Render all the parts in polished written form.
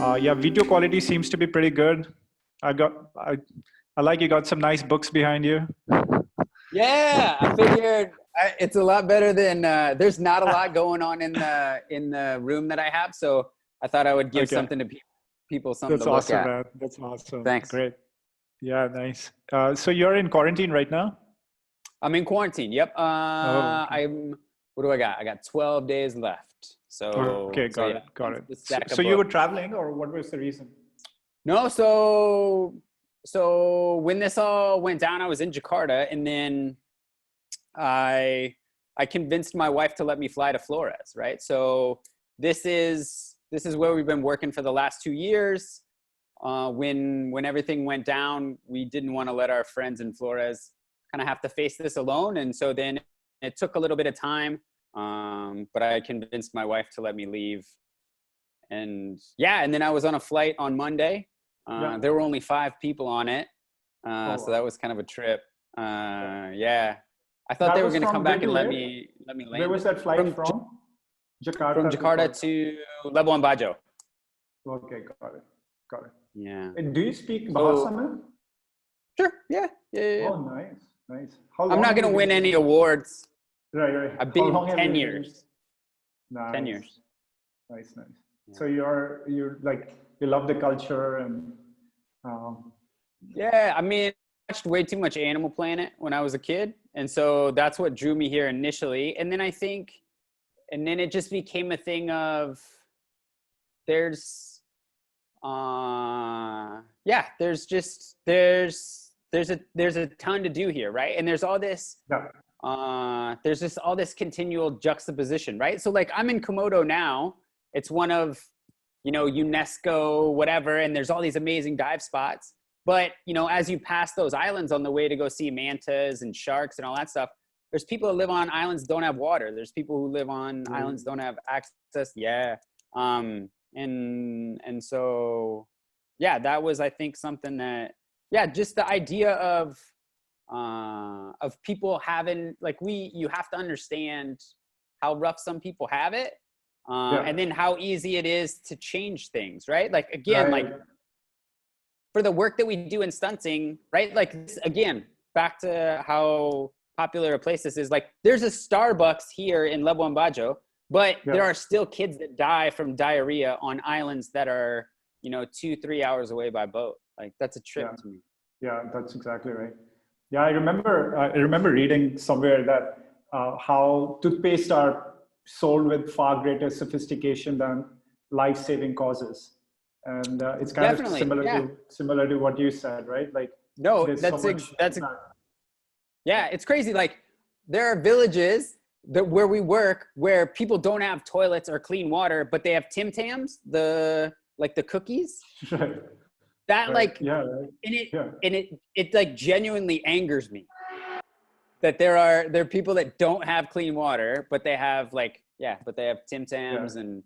Yeah, video quality seems to be pretty good. I like you got some nice books behind you. Yeah, I figured it's a lot better than there's not a lot going on in the room that I have, so I thought I would give something to people, something That's to look awesome, at. man. That's awesome. Thanks. Great. Yeah, nice. So you're in quarantine right now? I'm in quarantine. Yep. Okay. What do I got? I got 12 days left. So okay, got it. So you were traveling, or what was the reason? No, so when this all went down, I was in Jakarta, and then I convinced my wife to let me fly to Flores, right? So this is where we've been working for the last 2 years. When everything went down, we didn't want to let our friends in Flores kind of have to face this alone, and so then it took a little bit of time, but I convinced my wife to let me leave. And and then I was on a flight on Monday. There were only 5 people on it, so that was kind of a trip. I thought they were going to come back and let me land. Where was that flight from? Jakarta. From Jakarta to Labuan Bajo. Okay, got it. Yeah. And do you speak Bahasa, man? Sure. Yeah. Oh, nice. I'm not going to win any awards. Right. I've been 10 years. Nice. 10 years. Nice. Yeah. So you love the culture and. Yeah, I mean, I watched way too much Animal Planet when I was a kid, and so that's what drew me here initially. And then then it just became a thing of there's a ton to do here, right? And there's all this there's just all this continual juxtaposition, right? So like I'm in Komodo now. It's one of UNESCO whatever, and there's all these amazing dive spots. But as you pass those islands on the way to go see mantas and sharks and all that stuff, there's people that live on islands that don't have water. There's people who live on islands that don't have access. Yeah. And so, that was, I think, something that, just the idea of people having, you have to understand how rough some people have it. And then how easy it is to change things, right? Like, again, for the work that we do in stunting, right? Like, again, back to how popular a place this is, like, there's a Starbucks here in Labuan Bajo, but there are still kids that die from diarrhea on islands that are, 2-3 hours away by boat. Like, that's a trip to me. Yeah, that's exactly right. Yeah, I remember reading somewhere that how toothpaste are sold with far greater sophistication than life-saving causes. And it's kind of similar to what you said, right? Like, no, it's crazy. Like, there are villages where we work where people don't have toilets or clean water, but they have Tim Tams, the cookies. Right. That and it like genuinely angers me that there are people that don't have clean water, but they have Tim Tams and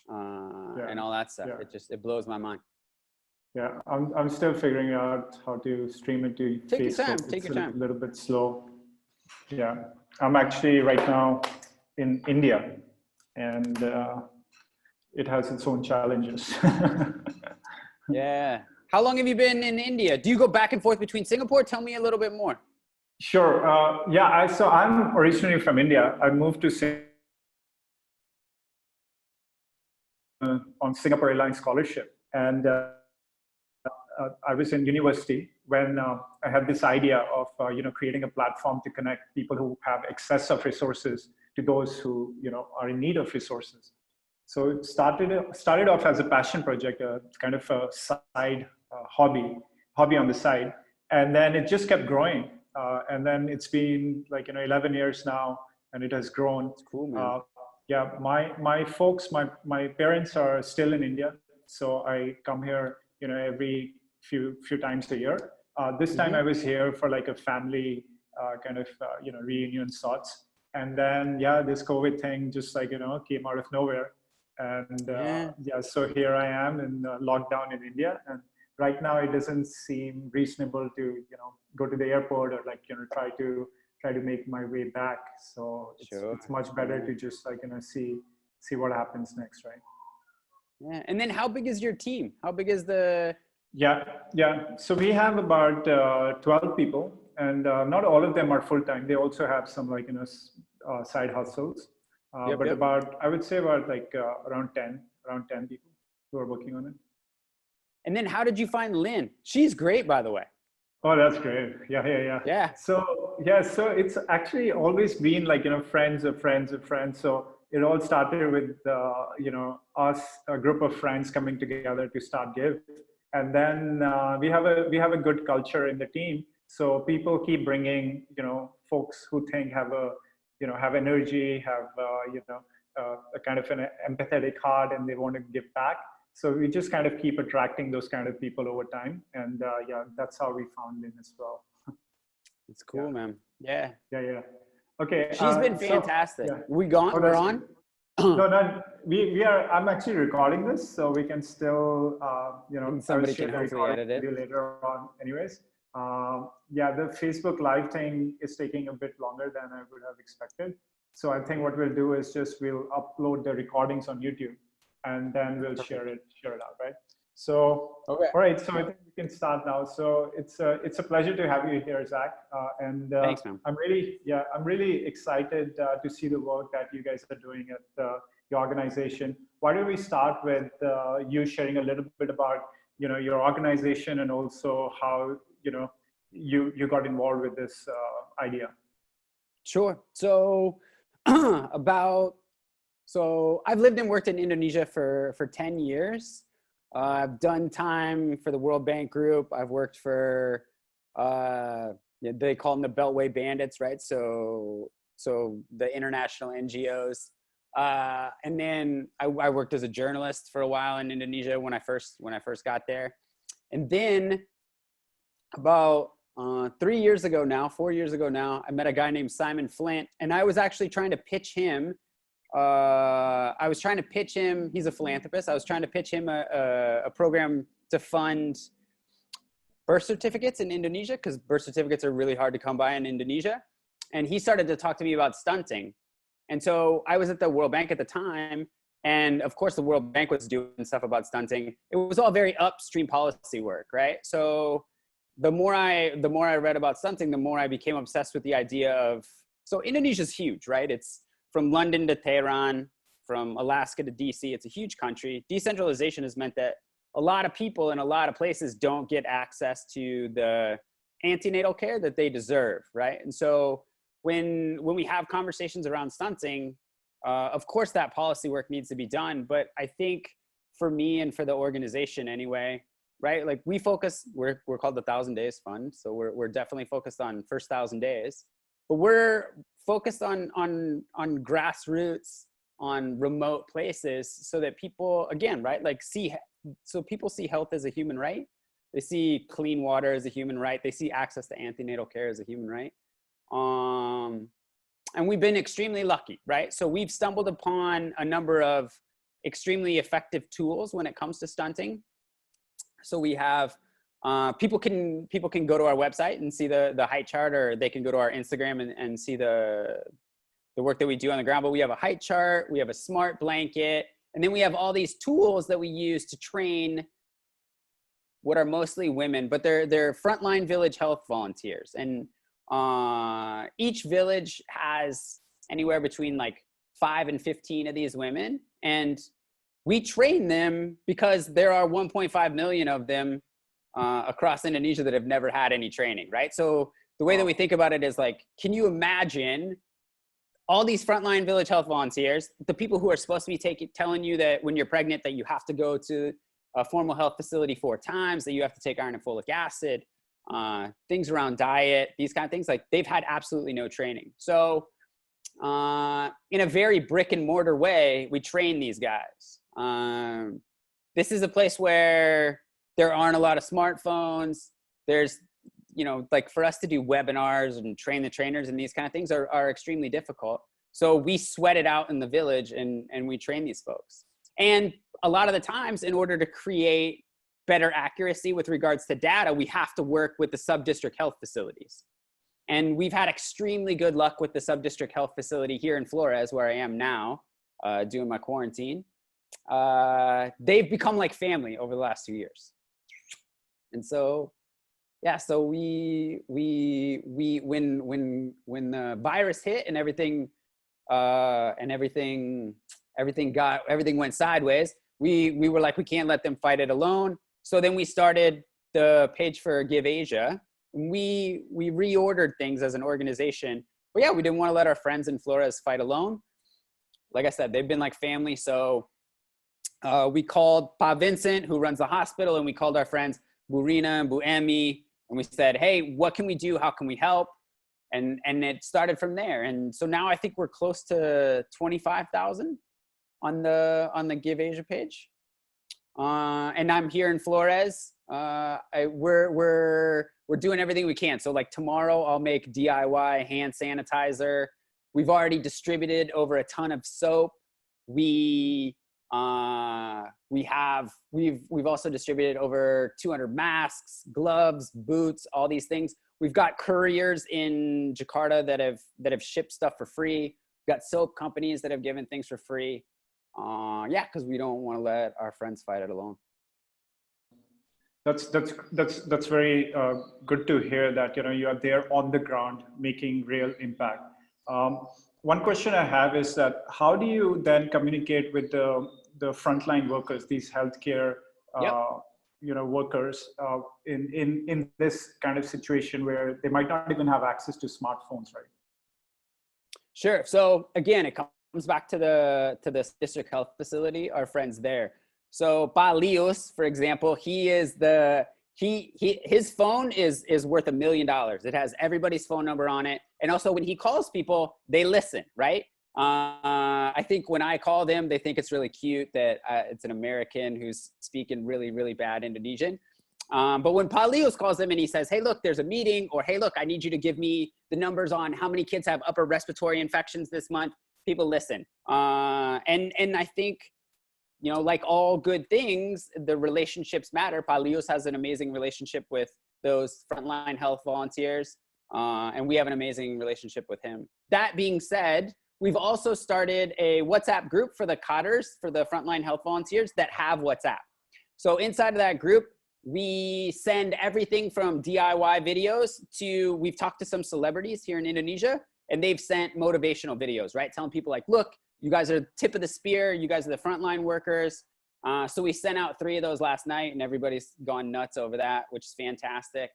all that stuff. It blows my mind. Yeah, I'm still figuring out how to stream it to Facebook. Take your time. A little bit slow. Yeah, I'm actually right now in India, and it has its own challenges. Yeah. How long have you been in India? Do you go back and forth between Singapore? Tell me a little bit more. Sure. So I'm originally from India. I moved to Singapore on Singapore Airlines scholarship, and I was in university when I had this idea of creating a platform to connect people who have excess of resources to those who are in need of resources. So it started off as a passion project, kind of a side hobby on the side, and then it just kept growing. And then it's been 11 years now, and it has grown. That's cool, man. My folks, my parents are still in India, so I come here, every few times a year. This time I was here for like a family reunion sorts, and then this COVID thing just came out of nowhere, and so here I am in lockdown in India, and right now it doesn't seem reasonable to go to the airport or try to make my way back. So it's much better to just see what happens next, right? Yeah. And then how big is your team? How big is the? Yeah, yeah. So we have about 12 people, and not all of them are full time. They also have some like side hustles. Yep. But Yep. about I would say about like around 10 people who are working on it. And then how did you find Lynn? She's great, by the way. Oh, that's great. Yeah, yeah, yeah. Yeah. So yeah, so it's actually always been like, friends of friends of friends. So it all started with, us, a group of friends coming together to start Give. And then we have a good culture in the team. So people keep bringing, folks who think have energy, have, a kind of an empathetic heart, and they want to give back. So we just kind of keep attracting those kind of people over time. And yeah, that's how we found Lynn as well. It's cool, Yeah. man. Yeah. Yeah, yeah. Okay. She's been So, fantastic. yeah. We're Oh, We're that's on. no, no. We are. I'm actually recording this, so we can still, I will Somebody share can the hopefully recording edit it. with you later on. Anyways, yeah, the Facebook Live thing is taking a bit longer than I would have expected. So I think what we'll do is we'll upload the recordings on YouTube, and then we'll share it out, right? So, Okay. all right. So I think we can start now. So it's a pleasure to have you here, Zach. And Thanks, man. I'm really excited to see the work that you guys are doing at your organization. Why don't we start with you sharing a little bit about your organization, and also how you got involved with this idea. Sure. So I've lived and worked in Indonesia for 10 years. I've done time for the World Bank Group. I've worked for, they call them the Beltway Bandits, right? So the international NGOs. And then I worked as a journalist for a while in Indonesia when I first got there. And then about 4 years ago now, I met a guy named Simon Flint, and I was actually trying to pitch him. He's a philanthropist. I was trying to pitch him a program to fund birth certificates in Indonesia, because birth certificates are really hard to come by in Indonesia. And he started to talk to me about stunting. And so I was at the World Bank at the time. And of course, the World Bank was doing stuff about stunting. It was all very upstream policy work, right? So the more I read about stunting, the more I became obsessed with the idea of, so Indonesia's huge, right? It's from London to Tehran, from Alaska to DC. It's a huge country. Decentralization has meant that a lot of people in a lot of places don't get access to the antenatal care that they deserve, right? And so when we have conversations around stunting, of course that policy work needs to be done. But I think for me and for the organization anyway, right? Like we're called the 1,000 Days Fund. So we're definitely focused on first 1,000 days. But we're focused on grassroots, on remote places, so that people, again, right, like people see health as a human right. They see clean water as a human right. They see access to antenatal care as a human right. And we've been extremely lucky, right? So we've stumbled upon a number of extremely effective tools when it comes to stunting. So we have people can go to our website and see the height chart, or they can go to our Instagram and see the work that we do on the ground. But we have a height chart, we have a smart blanket, and then we have all these tools that we use to train what are mostly women, but they're frontline village health volunteers. And each village has anywhere between like 5 and 15 of these women. And we train them because there are 1.5 million of them across Indonesia that have never had any training, right? So the way that we think about it is like, can you imagine all these frontline village health volunteers, the people who are supposed to be telling you that when you're pregnant that you have to go to a formal health facility 4 times, that you have to take iron and folic acid, things around diet, these kind of things, like they've had absolutely no training. So in a very brick and mortar way, we train these guys. This is a place where there aren't a lot of smartphones. There's, like for us to do webinars and train the trainers and these kind of things are extremely difficult. So we sweat it out in the village and we train these folks. And a lot of the times, in order to create better accuracy with regards to data, we have to work with the sub-district health facilities. And we've had extremely good luck with the sub-district health facility here in Flores, where I am now, doing my quarantine. they've become like family over the last 2 years. And so, yeah, so we when the virus hit and everything went sideways, we were like, we can't let them fight it alone. So then we started the page for Give Asia. We reordered things as an organization, but yeah, we didn't want to let our friends in Flores fight alone. Like I said, they've been like family. So we called Pa Vincent, who runs the hospital, and we called our friends Burina and Buemi, and we said, hey, what can we do? How can we help? And it started from there. And so now I think we're close to 25,000 on the Give Asia page. And I'm here in Flores. We're doing everything we can. So like tomorrow I'll make DIY hand sanitizer. We've already distributed over a ton of soap. We've also distributed over 200 masks, gloves, boots, all these things. We've got couriers in Jakarta that have shipped stuff for free. We've got soap companies that have given things for free. Yeah, because we don't want to let our friends fight it alone. That's very good to hear that you are there on the ground making real impact. One question I have is that how do you then communicate with the frontline workers, these healthcare workers in this kind of situation where they might not even have access to smartphones, right? Sure. So again, it comes back to the district health facility, our friends there. So Pa Lios, for example, his phone is worth $1 million. It has everybody's phone number on it. And also when he calls people, they listen, right? I think when I call them, they think it's really cute that it's an American who's speaking really, really bad Indonesian. But when Pa Lios calls them and he says, hey, look, there's a meeting, or hey, look, I need you to give me the numbers on how many kids have upper respiratory infections this month, people listen. And I think, like all good things, the relationships matter. Pa Lios has an amazing relationship with those frontline health volunteers. And we have an amazing relationship with him. That being said, we've also started a WhatsApp group for the cotters, for the frontline health volunteers that have WhatsApp. So inside of that group, we send everything from DIY videos to, we've talked to some celebrities here in Indonesia, and they've sent motivational videos, right? Telling people like, look, you guys are the tip of the spear. You guys are the frontline workers. So we sent out 3 of those last night, and everybody's gone nuts over that, which is fantastic.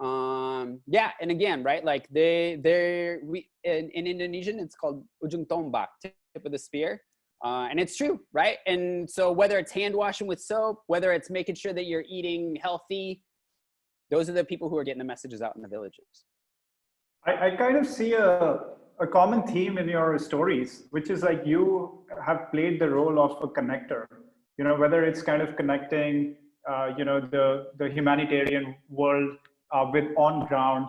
Yeah, and again, right? Like in Indonesian, it's called ujung tombak, tip of the spear. And it's true, right? And so whether it's hand washing with soap, whether it's making sure that you're eating healthy, those are the people who are getting the messages out in the villages. I kind of see a common theme in your stories, which is like you have played the role of a connector, whether it's kind of connecting, the humanitarian world with on-ground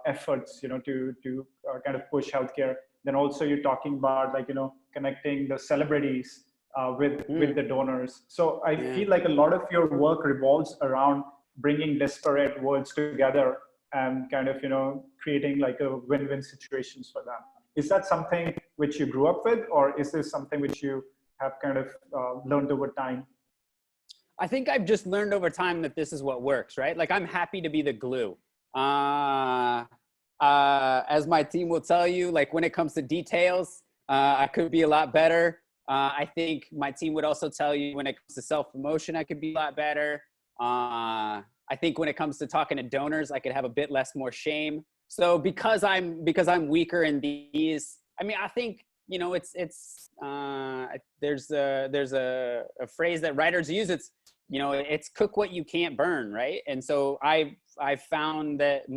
efforts, to kind of push healthcare. Then also you're talking about like, connecting the celebrities with the donors. So I feel like a lot of your work revolves around bringing disparate worlds together and kind of, creating like a win-win situations for them. Is that something which you grew up with, or is this something which you have kind of learned over time? I think I've just learned over time that this is what works, right? Like I'm happy to be the glue. As my team will tell you, like when it comes to details, I could be a lot better. I think my team would also tell you when it comes to self-promotion, I could be a lot better. I think when it comes to talking to donors, I could have a bit more shame. So because I'm weaker in these, I mean, I think, there's a phrase that writers use. It's, it's cook what you can't burn. Right. And so I found that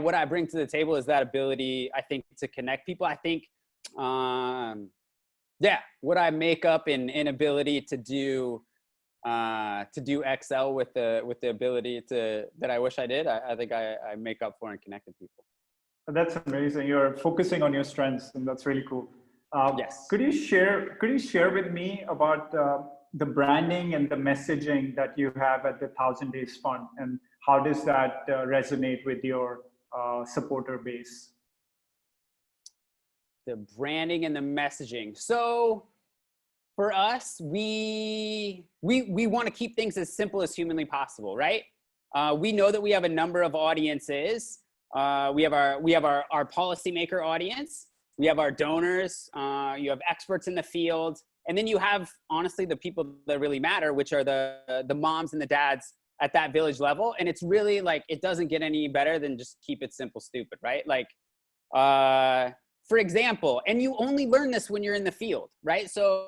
what I bring to the table is that ability, I think, to connect people. I think, what I make up in inability to do Excel with the ability that I wish I did, I think I make up for in connecting people. That's amazing. You're focusing on your strengths, and that's really cool. Yes. Could you share with me about the branding and the messaging that you have at the 1,000 Days Fund, and how does that resonate with your supporter base? The branding and the messaging. So for us, we want to keep things as simple as humanly possible, right? We know that we have a number of audiences. We have our policymaker audience. We have our donors. You have experts in the field, and then you have honestly the people that really matter, which are the moms and the dads at that village level. And it's really like, it doesn't get any better than just keep it simple, stupid, right? Like, for example, and you only learn this when you're in the field, right? So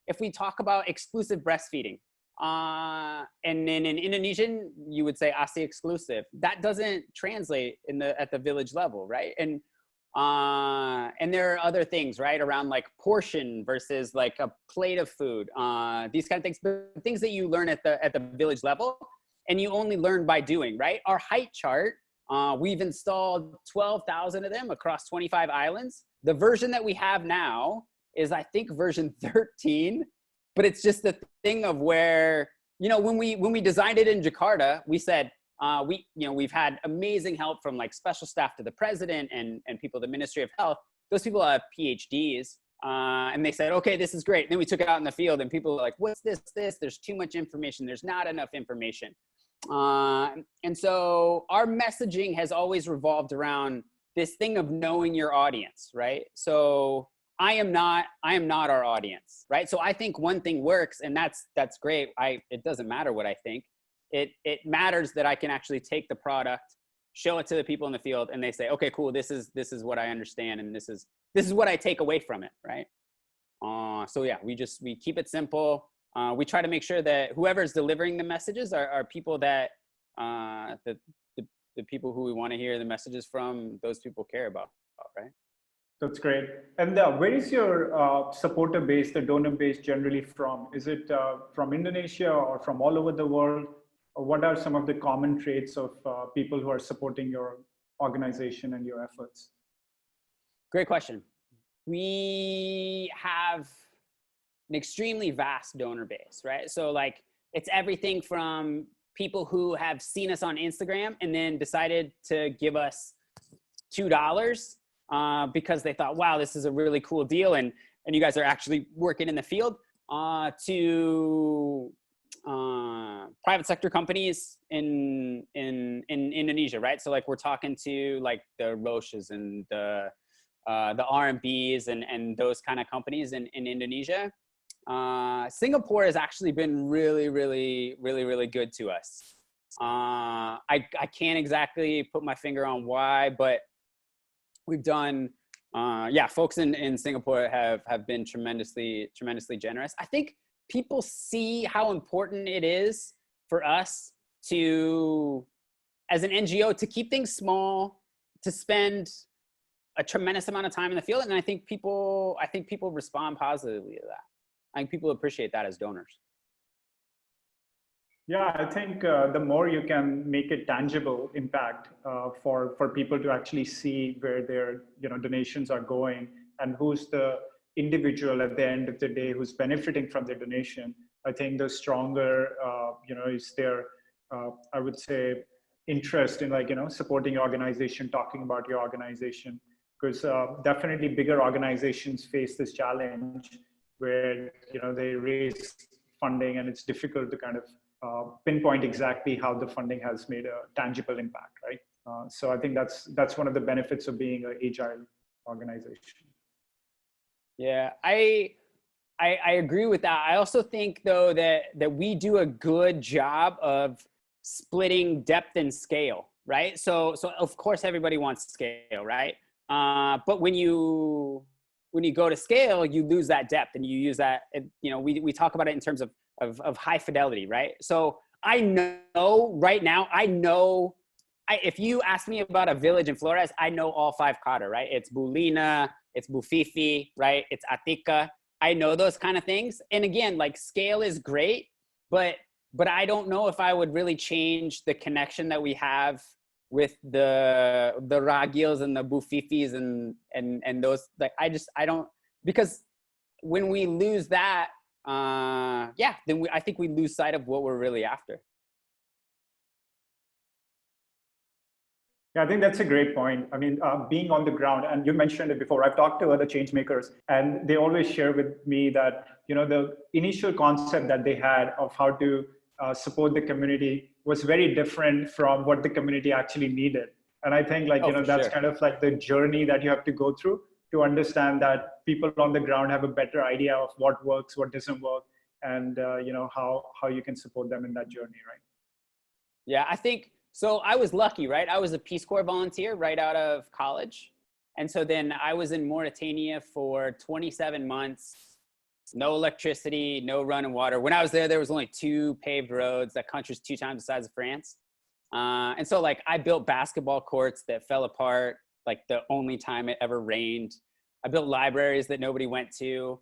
if we talk about exclusive breastfeeding, and in Indonesian, you would say ASI exclusive. That doesn't translate at the village level, right? And there are other things, right, around like portion versus like a plate of food, these kind of things, but things that you learn at the village level, and you only learn by doing, right? Our height chart, we've installed 12,000 of them across 25 islands. The version that we have now is, I think, version 13, but it's just the thing of where, you know, when we designed it in Jakarta, we said, we've had amazing help from like special staff to the president and people at the Ministry of Health. Those people have PhDs, and they said, okay, this is great. And then we took it out in the field and people were like, what's this? There's too much information. There's not enough information. And so our messaging has always revolved around this thing of knowing your audience, right? So I am not our audience, right? So I think one thing works, and that's great. It doesn't matter what I think. It matters that I can actually take the product, show it to the people in the field, and they say, okay, cool. This is what I understand, and this is what I take away from it, right? So yeah, we keep it simple. We try to make sure that whoever's delivering the messages are people that the people who we want to hear the messages from, those people care about, right? That's great. And where is your supporter base, the donor base generally from? Is it from Indonesia or from all over the world? Or what are some of the common traits of people who are supporting your organization and your efforts? Great question. We have an extremely vast donor base, right? So like, it's everything from people who have seen us on Instagram and then decided to give us $2 because they thought, wow, this is a really cool deal, and you guys are actually working in the field, to private sector companies in Indonesia, right? So like, we're talking to like the Roches and the R&Bs and those kind of companies in Indonesia. Singapore has actually been really, really, really, really good to us. I can't exactly put my finger on why, but we've done, folks in Singapore have been tremendously generous. I think people see how important it is for us to, as an NGO, to keep things small, to spend a tremendous amount of time in the field. And I think people respond positively to that. I think people appreciate that as donors. Yeah, I think the more you can make it tangible impact for people to actually see where their donations are going and who's the individual at the end of the day who's benefiting from their donation, I think the stronger is their I would say interest in supporting your organization, talking about your organization, because definitely bigger organizations face this challenge where they raise funding and it's difficult to kind of pinpoint exactly how the funding has made a tangible impact, right? So I think that's one of the benefits of being an agile organization. Yeah, I agree with that. I also think though that we do a good job of splitting depth and scale, right? So of course everybody wants scale, right? But when you go to scale, you lose that depth, and you use that. We talk about it in terms of high fidelity, right? So I know right now, if you ask me about a village in Flores, I know all 5 kata, right? It's Bulina, it's Bufifi, right? It's Atika. I know those kind of things. And again, like, scale is great, but I don't know if I would really change the connection that we have with the Ragils and the Bufifis and those, like, I don't, because when we lose that, then I think we lose sight of what we're really after. Yeah, I think that's a great point. I mean, being on the ground, and you mentioned it before, I've talked to other change makers, and they always share with me that, the initial concept that they had of how to support the community was very different from what the community actually needed. And I think Oh, for that's sure. kind of like the journey that you have to go through to understand that people on the ground have a better idea of what works, what doesn't work, and how you can support them in that journey, right? Yeah, I think so. I was lucky, right? I was a Peace Corps volunteer right out of college. And so then I was in Mauritania for 27 months, no electricity, no running water. When I was there, there was only 2 paved roads. That country's 2 times the size of France. And so like I built basketball courts that fell apart, like the only time it ever rained. I built libraries that nobody went to,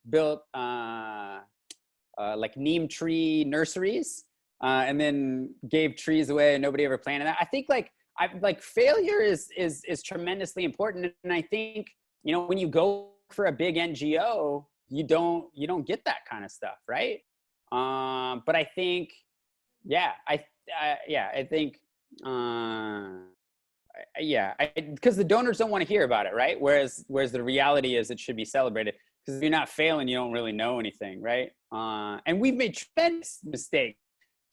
built like neem tree nurseries, and then gave trees away and nobody ever planted that. I think like failure is tremendously important. And I think, when you go for a big NGO, you don't get that kind of stuff, right? But I think, yeah, I think, because the donors don't want to hear about it, right? Whereas the reality is it should be celebrated, because if you're not failing, you don't really know anything, right? And we've made tremendous mistakes,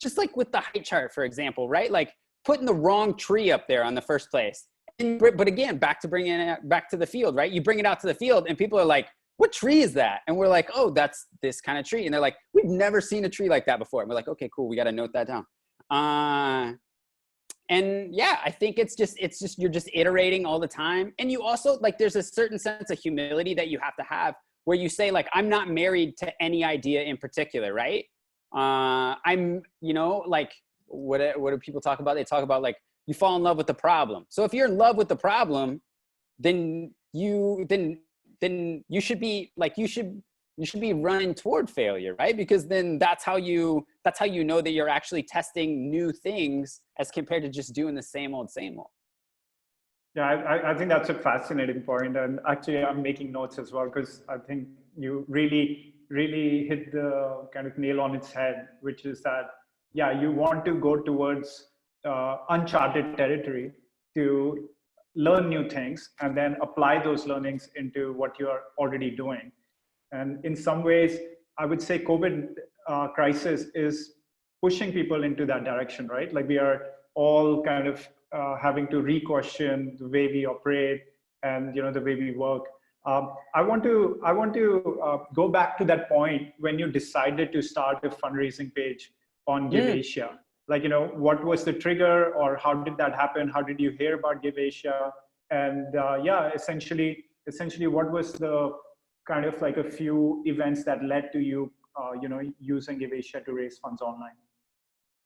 just like with the height chart, for example, right? Like putting the wrong tree up there on the first place. But again, back to bringing it back to the field, right? You bring it out to the field and people are like, what tree is that? And we're like, oh, that's this kind of tree. And they're like, we've never seen a tree like that before. And we're like, okay, cool. We got to note that down. And yeah, I think it's just, you're just iterating all the time. And you also like, there's a certain sense of humility that you have to have where you say like, I'm not married to any idea in particular, right? I'm, like, what do people talk about? They talk about like, you fall in love with the problem. So if you're in love with the problem, then you should be like, you should be running toward failure, right? Because then that's how you know that you're actually testing new things as compared to just doing the same old. Yeah, I think that's a fascinating point. And actually, I'm making notes as well, because I think you really, really hit the kind of nail on its head, which is that, yeah, you want to go towards uncharted territory to learn new things and then apply those learnings into what you're already doing. And in some ways, I would say COVID crisis is pushing people into that direction, right? Like we are all kind of having to re-question the way we operate and the way we work. I want to go back to that point when you decided to start a fundraising page on Give Asia. Like, what was the trigger, or how did that happen? How did you hear about Give Asia? And yeah, essentially, what was the kind of like a few events that led to you, using Give Asia to raise funds online?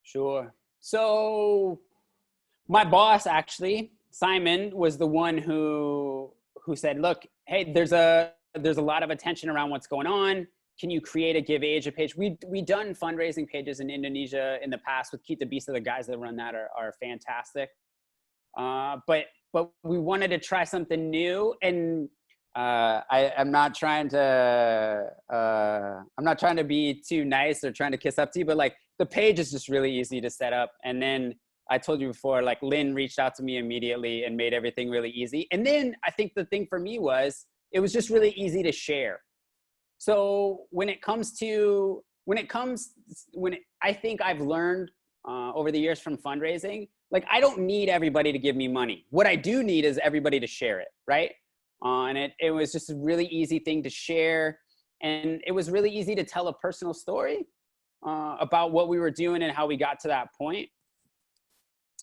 Sure. So my boss, actually, Simon, was the one who said, look, hey, there's a lot of attention around what's going on. Can you create a Give Asia page? We done fundraising pages in Indonesia in the past with Kita Bisa. The guys that run that are fantastic. But we wanted to try something new, and I'm not trying to be too nice or trying to kiss up to you, but like the page is just really easy to set up. And then I told you before, like Lynn reached out to me immediately and made everything really easy. And then I think the thing for me was, it was just really easy to share. So I think I've learned over the years from fundraising, like I don't need everybody to give me money. What I do need is everybody to share it, right? And it was just a really easy thing to share. And it was really easy to tell a personal story about what we were doing and how we got to that point.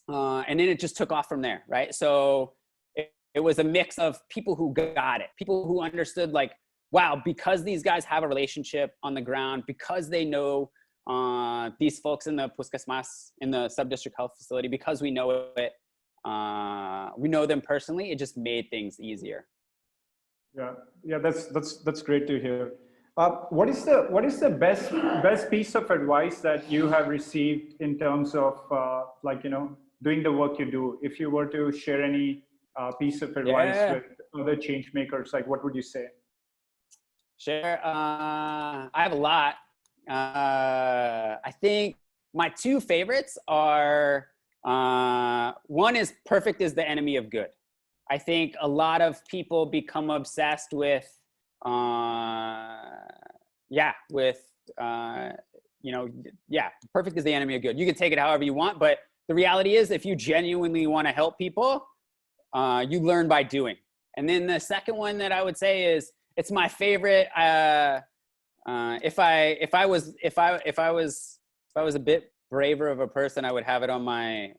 And then it just took off from there, right? So it was a mix of people who got it, people who understood like, wow, because these guys have a relationship on the ground, because they know these folks in the Puskesmas, in the sub-district health facility, because we know it, we know them personally, it just made things easier. Yeah, that's great to hear. What is the best piece of advice that you have received in terms of doing the work you do? If you were to share any piece of advice with other change makers, like what would you say? Sure. I have a lot. I think my 2 favorites are One is perfect is the enemy of good. I think a lot of people become obsessed with, perfect is the enemy of good. You can take it however you want, but the reality is if you genuinely want to help people, you learn by doing. And then the second one that I would say is, it's my favorite. If I was a bit braver of a person, I would have it on my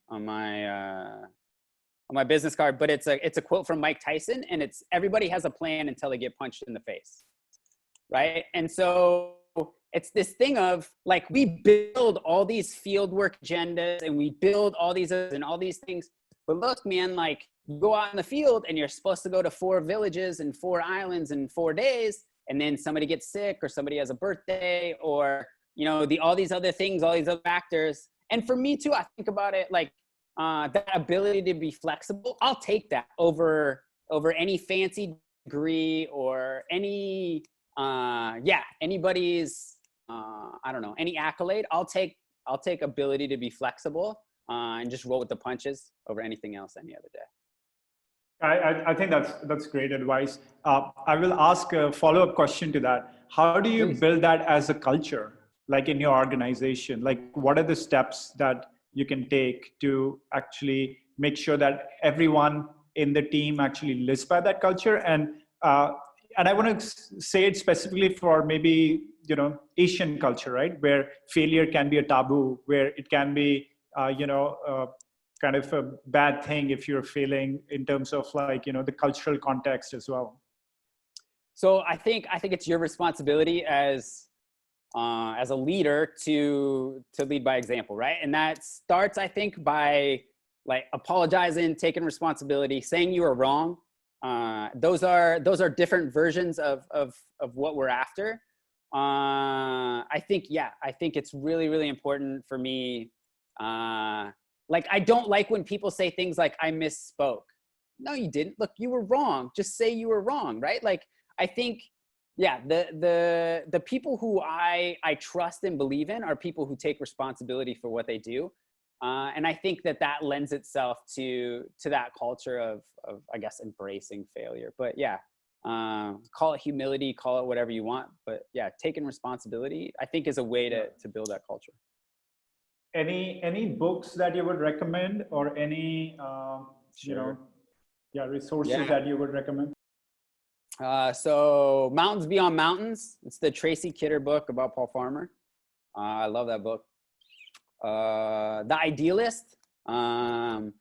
business card. But it's a quote from Mike Tyson, and it's, everybody has a plan until they get punched in the face, right? And so it's this thing of like, we build all these fieldwork agendas and we build all these things, but look, man, like, you go out in the field and you're supposed to go to 4 villages and 4 islands in 4 days, and then somebody gets sick or somebody has a birthday, or all these other things, all these other factors. And for me too, I think about it like that ability to be flexible. I'll take that over any fancy degree or any anybody's any accolade. I'll take ability to be flexible and just roll with the punches over anything else any other day. I think that's great advice. I will ask a follow-up question to that. How do you build that as a culture, like in your organization? Like, what are the steps that you can take to actually make sure that everyone in the team actually lives by that culture? And I want to say it specifically for maybe Asian culture, right, where failure can be a taboo, where it can be kind of a bad thing if you're failing, in terms of like, the cultural context as well. So I think it's your responsibility as a leader to lead by example, right? And that starts, I think, by like apologizing, taking responsibility, saying you were wrong. Those are different versions of what we're after. I think it's really, really important for me. Like, I don't like when people say things like, I misspoke. No, you didn't. Look, you were wrong. Just say you were wrong, right? Like, I think, the people who I trust and believe in are people who take responsibility for what they do. And I think that lends itself to that culture of I guess, embracing failure. But call it humility, call it whatever you want. But taking responsibility, I think, is a way to build that culture. Any books that you would recommend, or any resources that you would recommend? So Mountains Beyond Mountains. It's the Tracy Kidder book about Paul Farmer. I love that book. The Idealist. The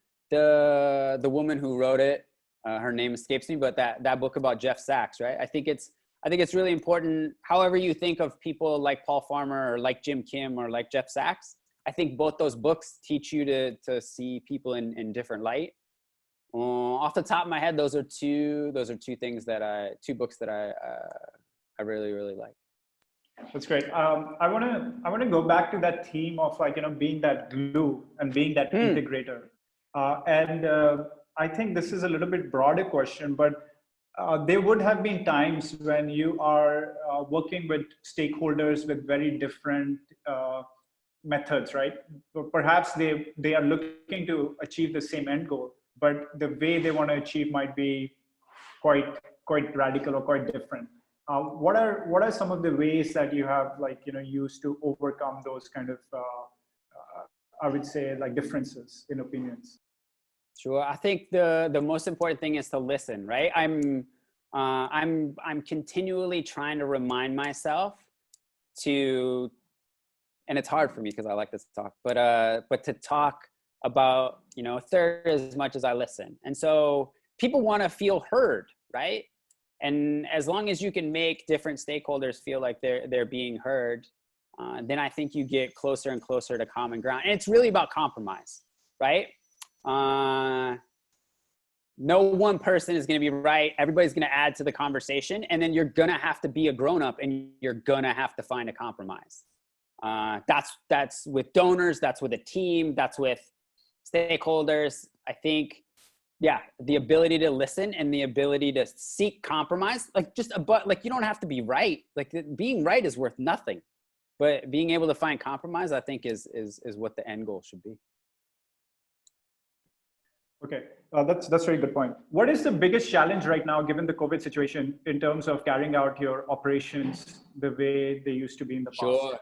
woman who wrote it, her name escapes me, but that book about Jeff Sachs, right? I think it's really important. However you think of people like Paul Farmer or like Jim Kim or like Jeff Sachs, I think both those books teach you to see people in different light. Off the top of my head, those are two books that I really, really like. That's great. I want to go back to that theme of like, being that glue and being that integrator. I think this is a little bit broader question, but there would have been times when you are working with stakeholders with very different methods, right? Perhaps they are looking to achieve the same end goal, but the way they want to achieve might be quite radical or quite different. What are some of the ways that you have used to overcome those kind of I would say like differences in opinions? Sure. I think the most important thing is to listen, right? I'm continually trying to remind myself to, and it's hard for me because I like to talk, but to talk about, a third as much as I listen. And so people want to feel heard, right? And as long as you can make different stakeholders feel like they're being heard, then I think you get closer and closer to common ground. And it's really about compromise, right? No one person is going to be right. Everybody's going to add to the conversation, and then you're going to have to be a grown-up and you're going to have to find a compromise. That's with donors, that's with a team, that's with stakeholders. I think, the ability to listen and the ability to seek compromise, you don't have to be right. Like, being right is worth nothing, but being able to find compromise, I think is what the end goal should be. Okay, that's a very good point. What is the biggest challenge right now, given the COVID situation, in terms of carrying out your operations the way they used to be in the past? Sure.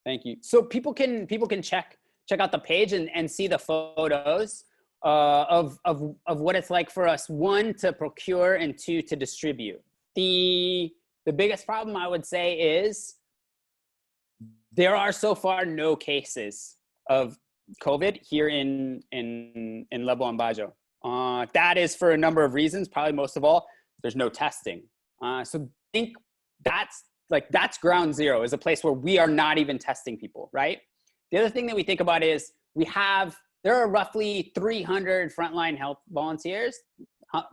Thank you. So people can check out the page and see the photos of what it's like for us, one, to procure, and two, to distribute. The biggest problem, I would say, is there are so far no cases of COVID here in Lebo and Bajo. That is for a number of reasons. Probably most of all, there's no testing. So I think that's ground zero, is a place where we are not even testing people, right? The other thing that we think about is there are roughly 300 frontline health volunteers,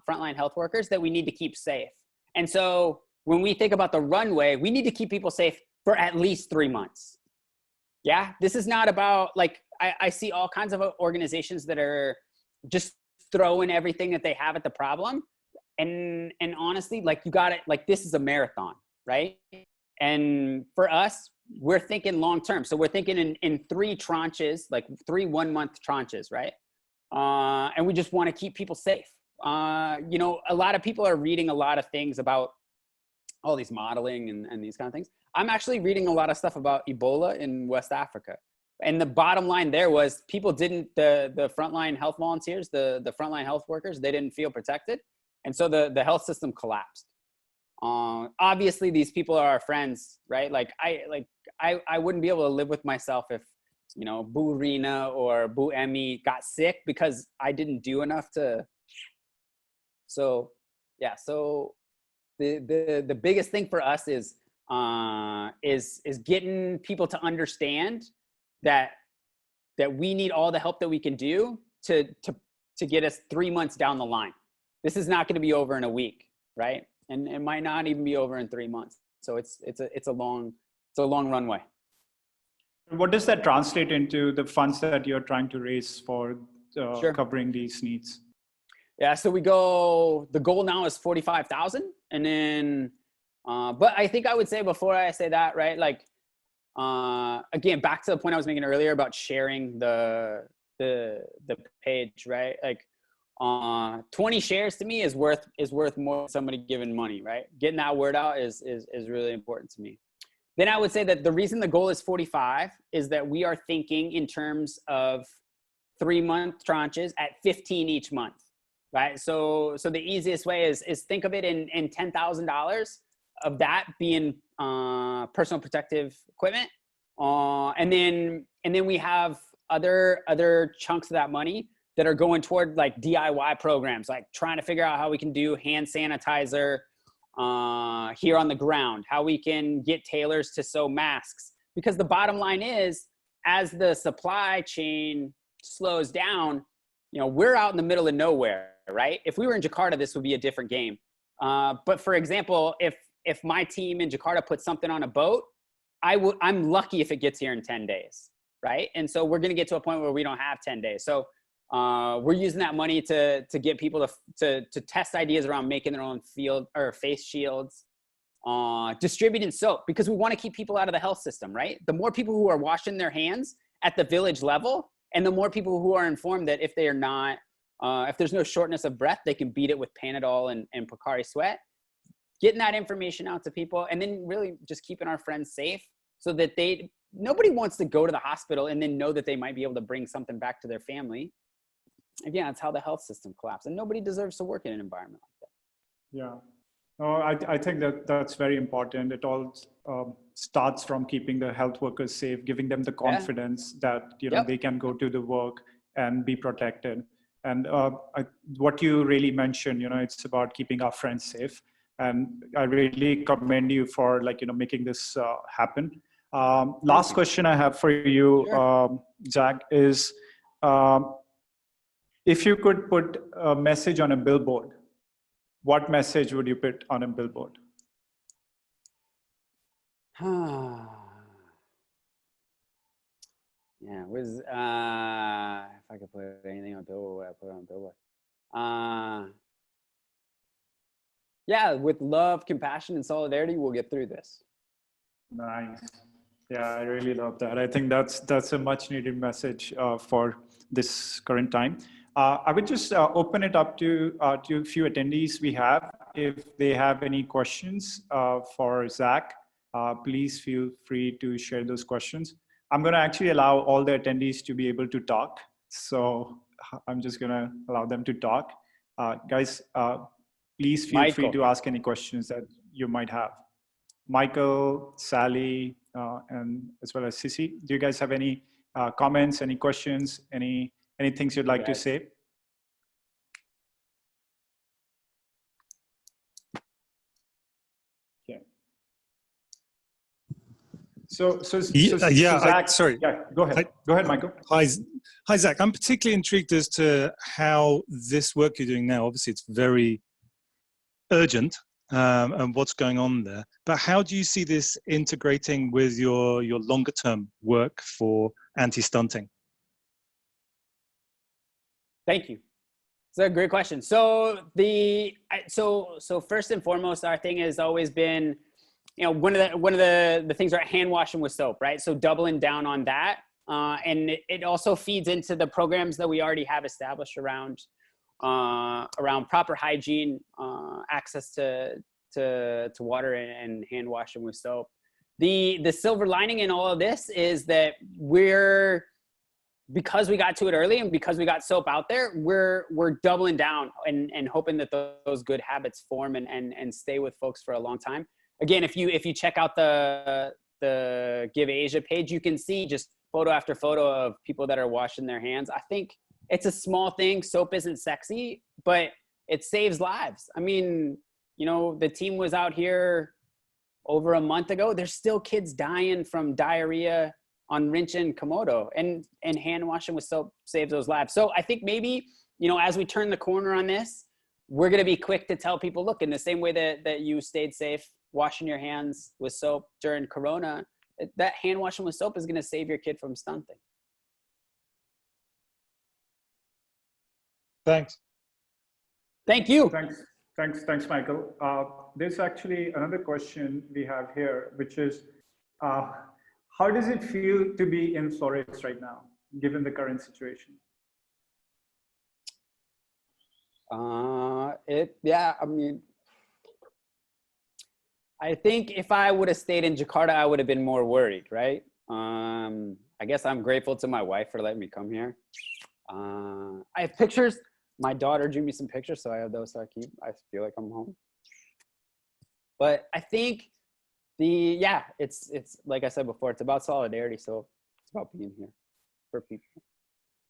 frontline health workers that we need to keep safe. And so when we think about the runway, we need to keep people safe for at least 3 months. Yeah, this is not about, like, I see all kinds of organizations that are just throwing everything that they have at the problem. And honestly, like, you got it, like, this is a marathon, right? And for us, we're thinking long term. So we're thinking in 3 tranches, like 3 1-month tranches, right? And we just want to keep people safe. You know, a lot of people are reading a lot of things about all these modeling and these kind of things. I'm actually reading a lot of stuff about Ebola in West Africa. And the bottom line there was people didn't, the frontline health volunteers, the frontline health workers, they didn't feel protected. And so the health system collapsed. Obviously these people are our friends, right? Like I wouldn't be able to live with myself if, you know, Bu Rina or Bu Emmy got sick because I didn't do enough to. So yeah, so the biggest thing for us is getting people to understand that we need all the help that we can do to get us 3 months down the line. This is not going to be over in a week, right? And it might not even be over in 3 months. So it's a long runway. What does that translate into the funds that you're trying to raise for Sure. covering these needs? Yeah, so the goal now is 45,000, and then, but I think I would say before I say that, right? Like, again, back to the point I was making earlier about sharing the page, right? Like, 20 shares to me is worth more than somebody giving money, right? Getting that word out is really important to me. Then I would say that the reason the goal is 45 is that we are thinking in terms of 3-month tranches at 15 each month, right? So the easiest way is think of it in $10,000 of that being personal protective equipment, and then we have other chunks of that money that are going toward, like, DIY programs, like trying to figure out how we can do hand sanitizer here on the ground, how we can get tailors to sew masks. Because the bottom line is, as the supply chain slows down, you know, we're out in the middle of nowhere, right? If we were in Jakarta, this would be a different game. But for example, if my team in Jakarta puts something on a boat, I'm lucky if it gets here in 10 days, right? And so we're going to get to a point where we don't have 10 days. So we're using that money to get people to test ideas around making their own field or face shields, distributing soap, because we want to keep people out of the health system, right? The more people who are washing their hands at the village level, and the more people who are informed that if they are not, if there's no shortness of breath, they can beat it with Panadol and Pocari Sweat. Getting that information out to people, and then really just keeping our friends safe so that nobody wants to go to the hospital and then know that they might be able to bring something back to their family. Again, that's how the health system collapsed, and nobody deserves to work in an environment like that. Yeah, I think that's very important. It all starts from keeping the health workers safe, giving them the confidence that, you know, they can go to the work and be protected. And what you really mentioned, you know, it's about keeping our friends safe. And I really commend you for, like, you know, making this happen. Last question I have for you, Zack, is if you could put a message on a billboard, what message would you put on a billboard? Yeah, if I could put anything on a billboard, I put it on a billboard. Yeah, with love, compassion, and solidarity, we'll get through this. Nice. Yeah, I really love that. I think that's a much needed message for this current time. I would just open it up to a few attendees we have. If they have any questions for Zack, please feel free to share those questions. I'm going to actually allow all the attendees to be able to talk. So I'm just going to allow them to talk. Guys, please feel free to ask any questions that you might have. Michael, Sally, and as well as Sissy, do you guys have any comments, any questions, any things you'd like to say? Okay. So Zack, sorry. Yeah, go ahead. Go ahead, Michael. Hi, Zack. I'm particularly intrigued as to how this work you're doing now, obviously it's very urgent, and what's going on there. But how do you see this integrating with your longer term work for anti-stunting? Thank you. It's a great question. So so first and foremost, our thing has always been, you know, one of the things are hand washing with soap, right? So doubling down on that, and it also feeds into the programs that we already have established around proper hygiene, access to water and hand washing with soap. The silver lining in all of this is that because we got to it early and because we got soap out there, we're doubling down and hoping that those good habits form and stay with folks for a long time. Again, if you check out the Give Asia page, you can see just photo after photo of people that are washing their hands. I think it's a small thing. Soap isn't sexy, but it saves lives. I mean, you know, the team was out here over a month ago. There's still kids dying from diarrhea on Rincha and Komodo, and hand washing with soap saves those lives. So I think maybe, you know, as we turn the corner on this, we're going to be quick to tell people, look, in the same way that you stayed safe washing your hands with soap during Corona, that hand washing with soap is going to save your kid from stunting. Thanks. Thank you. Thanks, Michael. There's actually another question we have here, which is, how does it feel to be in Flores right now, given the current situation? Yeah, I mean, I think if I would have stayed in Jakarta, I would have been more worried, right? I guess I'm grateful to my wife for letting me come here. I have pictures. My daughter drew me some pictures, so I have those, so I feel like I'm home. But I think it's like I said before, it's about solidarity. So it's about being here for people.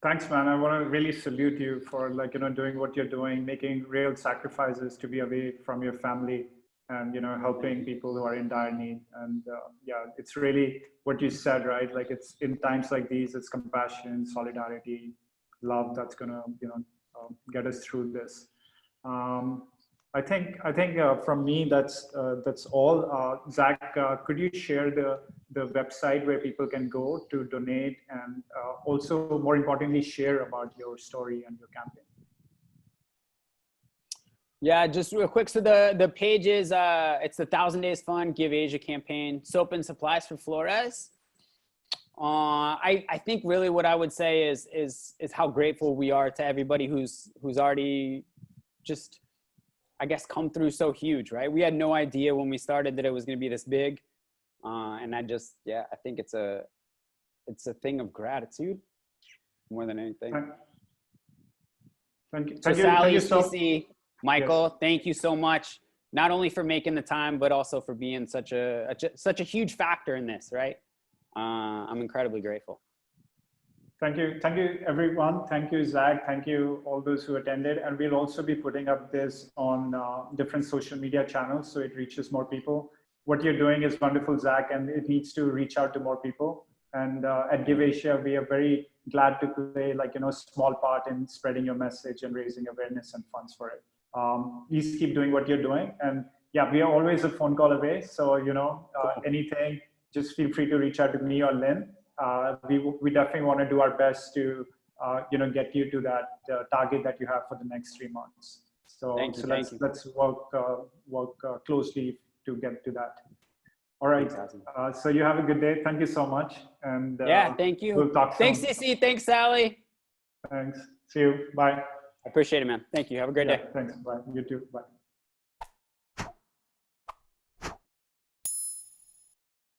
Thanks, man. I want to really salute you for, like, you know, doing what you're doing, making real sacrifices to be away from your family and, you know, helping people who are in dire need. And yeah, it's really what you said, right? Like, it's in times like these, it's compassion, solidarity, love that's going to, you know, get us through this. I think from me, that's all. Zack, could you share the website where people can go to donate, and also, more importantly, share about your story and your campaign? Yeah, just real quick. So the page is it's the 1,000 Days Fund Give Asia campaign, soap and supplies for Flores. I think really what I would say is how grateful we are to everybody who's already just, I guess, come through so huge, right? We had no idea when we started that it was going to be this big. And I think it's a thing of gratitude more than anything. Thank you. So Sally, Cece, Michael, yes. Thank you so much, not only for making the time, but also for being such a huge factor in this, right? I'm incredibly grateful. Thank you, everyone. Thank you, Zack. Thank you, all those who attended. And we'll also be putting up this on different social media channels, so it reaches more people. What you're doing is wonderful, Zack, and it needs to reach out to more people. And at Give Asia, we are very glad to play, like, you know, a small part in spreading your message and raising awareness and funds for it. Please keep doing what you're doing. And yeah, we are always a phone call away. So, you know, anything, just feel free to reach out to me or Lynn. We definitely want to do our best to, you know, get you to that target that you have for the next 3 months. So, let's work closely to get to that. All right. So you have a good day. Thank you so much. And yeah, thank you. We'll talk soon. Thanks, Cece. Thanks, Sally. Thanks. See you. Bye. I appreciate it, man. Thank you. Have a great day. Thanks. Bye. You too. Bye.